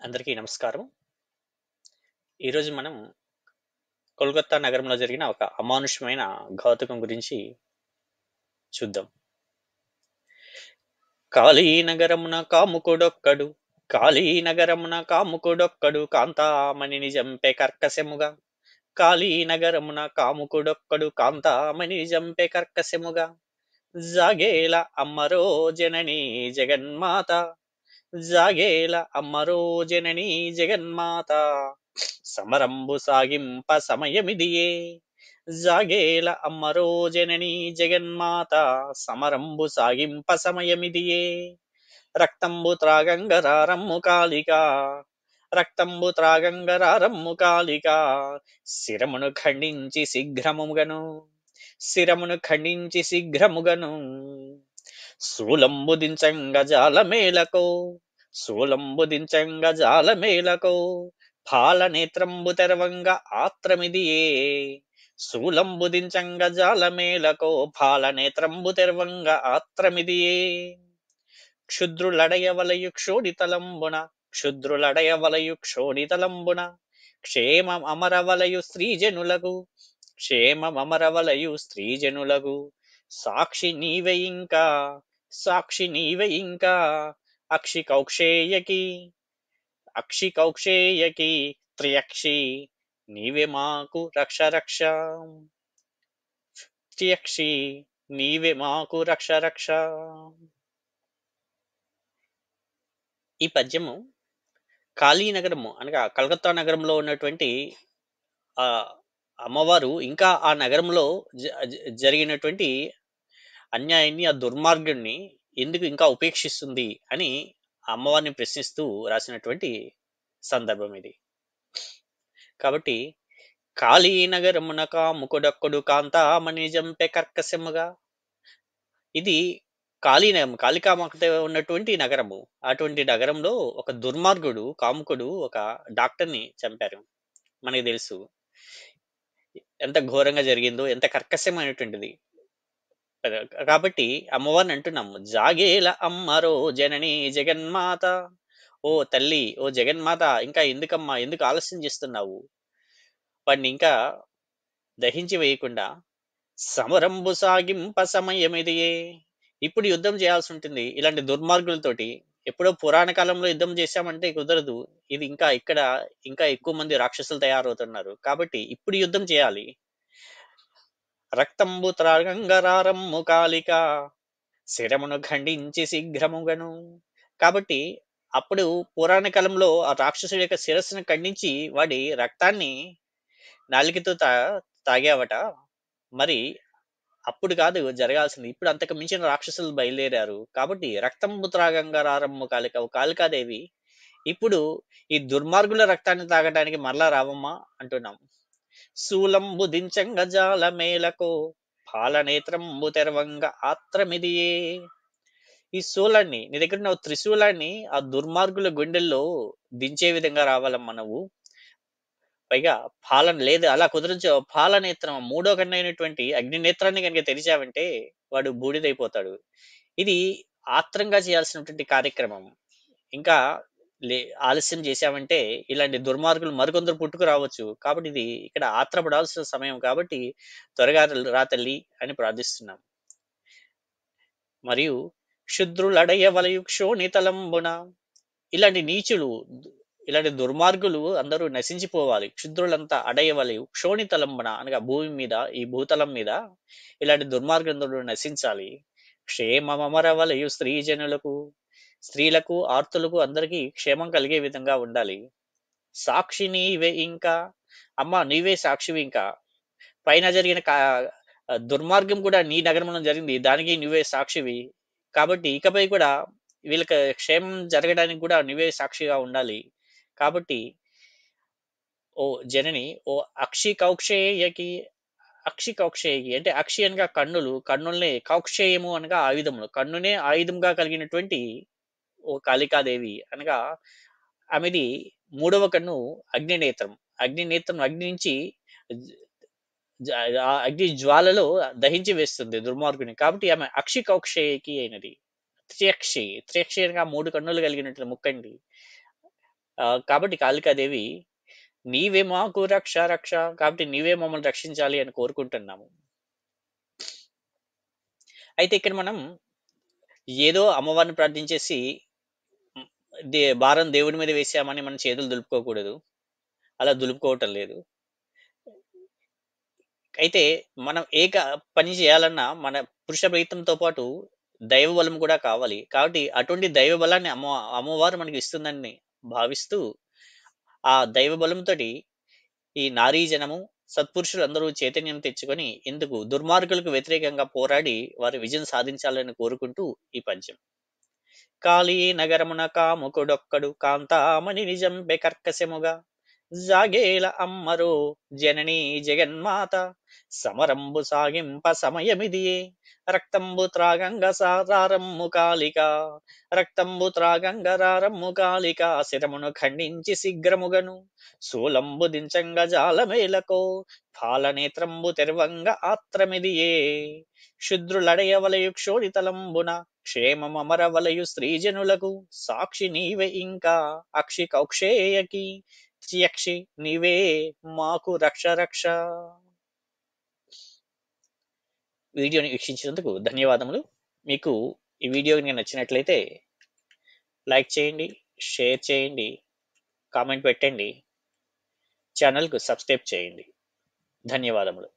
అందరికీ నమస్కారం. ఈరోజు మనం కోల్కతా నగరంలో జరిగిన ఒక అమానుషమైన ఘాతుకం గురించి చూద్దాం. కాళీనగరమున కాముకుడొక్కడు కాళీనగరమున కాముకుడొక్కడు కాంతామణిని జంపె కర్కశముగా కాళీనగరమున కాముకుడొక్కడు కాంతామణిని జంపె కర్కశముగా జాగేల అమ్మరో జననీ జగన్మాత జాగేల అమ్మరో జననీ జగన్మాత సమరంబు సాగింప సమయమిదియే జాగేల అమ్మరో జననీ జగన్మాత సమరంబు సాగింప సమయమిదియే రక్తంబు త్రాగంగరారమ్ము కాళిక రక్తంబు త్రాగంగరారమ్ము కాళిక శిరమును ఖండించి శీఘ్రముగను శిరమును ఖండించి శీఘ్రముగను శూలంబుదించంగ జాలమేలకో శూలంబుదించంగ జాలమేలకో ఫాలనేత్రంబు తెరవంగ ఆత్రమిదియే శూలంబుదించంగ జాలమేలకో ఫాలనేత్రంబు తెరవంగ ఆత్రమిదియే క్షుద్రులడయవలయు క్షోడితలంబున క్షుద్రులడయవలయు క్షోడితలంబున క్షేమం అమరవలయు స్త్రీజనులకు క్షేమమరవలయు స్త్రీజనులకు సాక్షి నీవే ఇంకా సాక్షి నీవే ఇంకా అక్షి కౌక్షేయకి అక్షి కౌక్షేయకి త్రియక్షి నీవే మాకు రక్ష రక్ష త్రియక్షి నీవే మాకు రక్ష రక్ష. ఈ పద్యము కాళీనగరము అనగా కలకత్తా నగరంలో ఉన్నటువంటి ఆ అమ్మవారు ఇంకా ఆ నగరంలో జరిగినటువంటి అన్యాయాన్ని, ఆ దుర్మార్గుడిని ఎందుకు ఇంకా ఉపేక్షిస్తుంది అని అమ్మవారిని ప్రశ్నిస్తూ రాసినటువంటి సందర్భం ఇది. కాబట్టి కాళీనగరమున కాముకుడొక్కడు కాంతామణి జంపె కర్కశముగా, ఇది కాళీనగరం, కాళికామాత ఉన్నటువంటి నగరము. అటువంటి నగరంలో ఒక దుర్మార్గుడు కాముకుడు ఒక డాక్టర్ని చంపారు. మనకి తెలుసు ఎంత ఘోరంగా జరిగిందో, ఎంత కర్కశమైనటువంటిది. కాబట్టి అమ్మవారిని అంటున్నాము, జాగేల అమ్మరో జనని జగన్మాత, ఓ తల్లి, ఓ జగన్మాత, ఇంకా ఎందుకమ్మా, ఎందుకు ఆలస్యం చేస్తున్నావు, వాడిని ఇంకా దహించి వేయకుండా సమరంబు సాగింప సమయమిదియే, ఇప్పుడు యుద్ధం చేయాల్సి ఉంటుంది ఇలాంటి దుర్మార్గులతోటి. ఎప్పుడో పురాణ కాలంలో యుద్ధం చేశామంటే కుదరదు. ఇది ఇంకా ఎక్కువ మంది రాక్షసులు తయారవుతున్నారు, కాబట్టి ఇప్పుడు యుద్ధం చేయాలి. రక్తంబు త్రాగంగరారమ్ము కాళిక శిరమును ఖండించి శీఘ్రముగను. కాబట్టి అప్పుడు పురాణ కాలంలో ఆ రాక్షసుడి యొక్క శిరస్సును ఖండించి వాడి రక్తాన్ని నాలికతో తాగావట. మరి అప్పుడు కాదు జరగాల్సింది, ఇప్పుడు అంతకు మించిన రాక్షసులు బయలుదేరారు. కాబట్టి రక్తంబు త్రాగంగరారమ్ము కాళిక, కాళికాదేవి ఇప్పుడు ఈ దుర్మార్గుల రక్తాన్ని తాగడానికి మరలా రావమ్మా అంటున్నాం. శూలంబు దించంగ జాల మేలకు పాలనేత్రంబు తెరవంగ ఆత్రమిదియే, ఈ శూలాన్ని, నీ దగ్గర ఉన్న త్రిశూలాన్ని ఆ దుర్మార్గుల గుండెల్లో దించే విధంగా రావాలమ్మా నువ్వు. పైగా పాలన లేదు, అలా కుదరించు. పాలనేత్రం, మూడో కన్ను అయినటువంటి అగ్ని నేత్రాన్ని కనుక తెరిచావంటే వాడు బూడిదైపోతాడు. ఇది ఆత్రంగా చేయాల్సినటువంటి కార్యక్రమం. ఇంకా ఆలస్యం చేశామంటే ఇలాంటి దుర్మార్గులు మరికొందరు పుట్టుకు రావచ్చు. కాబట్టి ఇది ఇక్కడ ఆత్రపడాల్సిన సమయం, కాబట్టి త్వరగా రా తల్లి అని ప్రార్థిస్తున్నాం. మరియు క్షుద్రులడయవలయు క్షోణితలంబున, ఇలాంటి నీచులు, ఇలాంటి దుర్మార్గులు అందరూ నశించిపోవాలి. క్షుద్రులంతా అడయవలయు క్షోణితలంబున అనగా భూమి మీద, ఈ భూతలం మీద ఇలాంటి దుర్మార్గులందరూ నశించాలి. క్షేమమరవలయు స్త్రీజనులకు, స్త్రీలకు, ఆర్తులకు అందరికీ క్షేమం కలిగే విధంగా ఉండాలి. సాక్షి నీవే ఇంకా, అమ్మ నీవే సాక్షివి, ఇంకా పైన జరిగిన దుర్మార్గం కూడా నీ నగరంలో జరిగింది, దానికి నువ్వే సాక్షివి. కాబట్టి ఇకపై కూడా వీళ్ళకి క్షేమం జరగడానికి కూడా నువ్వే సాక్షిగా ఉండాలి. కాబట్టి ఓ జనని, ఓ అక్షి కౌక్షేయకి, అక్షి కౌక్షేయకి అంటే అక్షి అనగా కన్నులు, కన్నుల్ని, కౌక్షేయము అనగా ఆయుధములు, కన్నునే ఆయుధంగా కలిగినటువంటి ఓ కాళికాదేవి అనగా ఆమెది మూడవ కన్ను అగ్నినేత్రం. అగ్నినేత్రం అగ్ని నుంచి ఆ అగ్ని జ్వాలలో దహించి వేస్తుంది దుర్మార్గుని. కాబట్టి ఆమె అక్షి కౌక్షేయకి అయినది. త్రియక్షి, త్రియక్షి అనగా మూడు కన్నులు కలిగినట్లు ముక్కండి. కాబట్టి కాళికాదేవి నీవే మాకు రక్ష రక్ష, కాబట్టి నీవే మమ్మల్ని రక్షించాలి అని కోరుకుంటున్నాము. అయితే ఇక్కడ మనం ఏదో అమ్మవారిని ప్రార్థించేసి హ్మ్, భారం దేవుడి మీద వేసామని మనం చేతులు దులుపుకోకూడదు. అలా దులుపుకోవటం లేదు. అయితే మనం పని చేయాలన్నా మన పురుష ప్రయత్నంతో పాటు దైవ బలం కూడా కావాలి. కాబట్టి అటువంటి దైవ బలాన్ని అమ్మవారు మనకి ఇస్తుందని భావిస్తూ, ఆ దైవ బలంతోటి ఈ నారీ జనము, సత్పురుషులందరూ చైతన్యం తెచ్చుకొని ఎందుకు దుర్మార్గులకు వ్యతిరేకంగా పోరాడి వారి విజయం సాధించాలని కోరుకుంటూ ఈ పద్యం. కాళీ నగరమున కాముకుడొక్కడు కాంతామణి నిజంబె కర్కశముగా జాగేల అమ్మరో జననీ జగన్మాత సమరంబు సాగింప సమయమిదియే రక్తంబు త్రాగంగ సారారమ్ము కాళిక రక్తంబు త్రాగంగ రారమ్ము కాళిక శిరమును ఖండించి శీఘ్రముగను శూలంబు దించంగ జాలమేలకో ఫాలనేత్రంబు తెరవంగ ఆత్రమిదియే శుద్రులడయవలయు క్షోడితలంబున క్షేమమరవలయు స్త్రీజనులకు సాక్షి నీవే ఇంకా అక్షి కౌక్షేయకి యక్షి నీవే మాకు రక్ష రక్ష. వీడియోని వీక్షించినందుకు ధన్యవాదములు. మీకు ఈ వీడియో కనుక నచ్చినట్లయితే లైక్ చేయండి, షేర్ చేయండి, కామెంట్ పెట్టండి, ఛానల్కు సబ్స్క్రైబ్ చేయండి. ధన్యవాదములు.